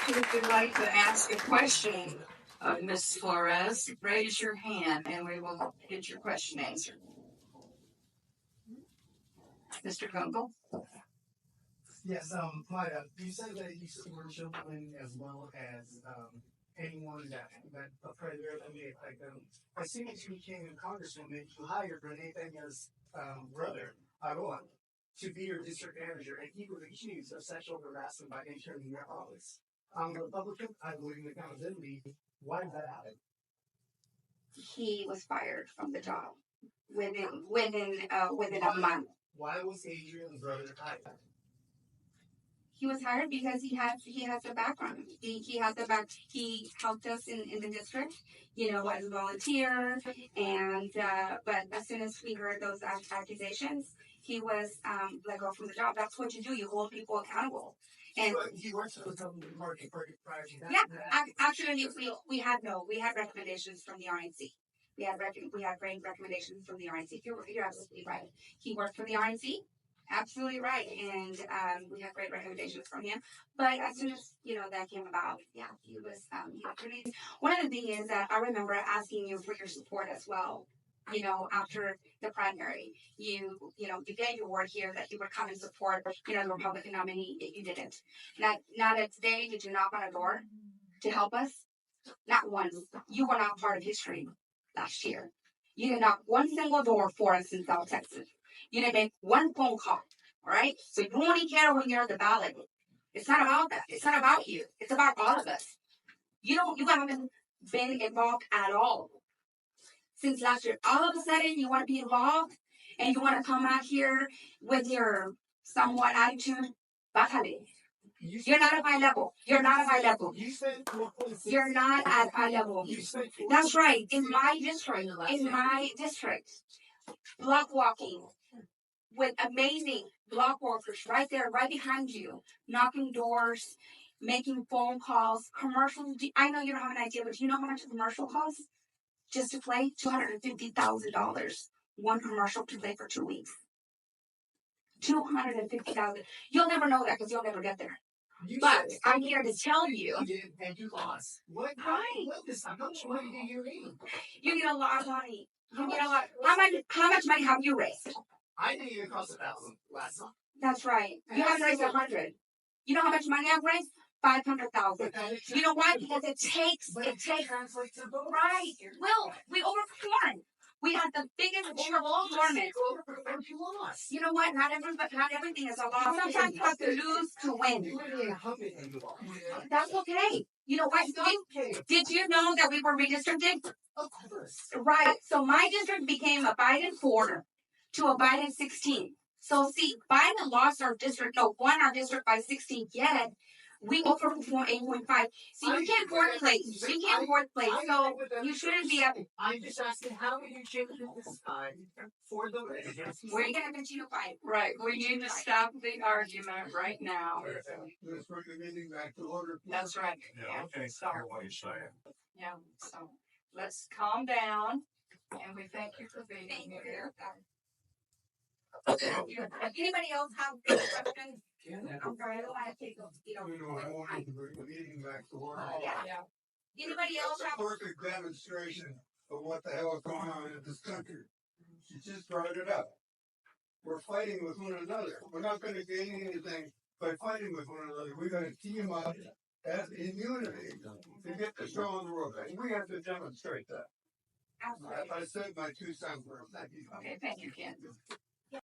If you'd like to ask a question of Ms. Flores, raise your hand and we will get your question answered. Mr. Gungle? Yes, Mayra, you said that you support children as well as anyone that a predator that may affect them. As soon as you became a congresswoman, you hired Renee Peña's brother, Arrogance, to be your district manager, and he was accused of sexual harassment by interning your office. I'm a Republican. I believe in accountability. Why did that happen? He was fired from the job within a month. Why was Adrian's brother hired? He was hired because he has a background. He has a back. He helped us in the district, as a volunteer. And but as soon as we heard those accusations, he was let go from the job. That's what you do. You hold people accountable. And he works for the government market prior to that. Yeah, actually, we had recommendations from the RNC. We had great recommendations from the RNC. You're absolutely right. He worked for the RNC. Absolutely right, and we had great recommendations from him. But as soon as that came about, he was pretty. One of the things is that I remember asking you for your support as well. After the primary, you gave your word here that you would come and support the Republican nominee. You didn't. Not a day did you knock on a door to help us. Not once. You were not part of history last year. You didn't knock one single door for us in South Texas. You didn't make one phone call, all right? So you only care when you're on the ballot. It's not about that. It's not about you. It's about all of us. You haven't been involved at all since last year. All of a sudden, you want to be involved and you want to come out here with your somewhat attitude. Bájale. You're not at my level. You're not at my level. You're not at my level. That's right. In my district, block walking with amazing block workers right there, right behind you, knocking doors, making phone calls, commercials. I know you don't have an idea, but do you know how much a commercial costs? Just to play, $250,000. One commercial to play for 2 weeks. $250,000. You'll never know that because you'll never get there. But I'm here to tell you. And you lost. What? Right. How much money do you need? You need a lot of money. You need a lot. How much money have you raised? I think it cost $1,000 last month. That's right. You haven't raised 100. You know how much money I've raised? 500,000. You know why? Because it takes. Right. Well, we overperformed. We had the biggest overperformance. You know what? Not everything is a loss. Sometimes you have to lose to win. That's okay. You know what? Did you know that we were redistricted? Of course. Right. So my district became a Biden 4 to a Biden 16. So see, Biden lost won our district by 16, yet we overperformed 8.5. See, you can't fourth place. So you shouldn't be up. I'm just asking, how can you change this time for the agency? We're going to continue fighting. Right. We need to stop the argument right now. Let's bring the meeting back to order. That's right. Yeah, okay, sorry what you're saying. Yeah, so let's calm down, and we thank you for being here. Anybody else have questions? I'm sorry, I don't want to take them. I wanted to bring the meeting back to order. Yeah. Anybody else have? Perfect demonstration of what the hell is going on in this country. She just brought it up. We're fighting with one another. We're not going to gain anything by fighting with one another. We're going to team up as in unity to get the show on the road. And we have to demonstrate that. Absolutely. I said my 2 cents worth. Thank you. Okay, thank you, Ken.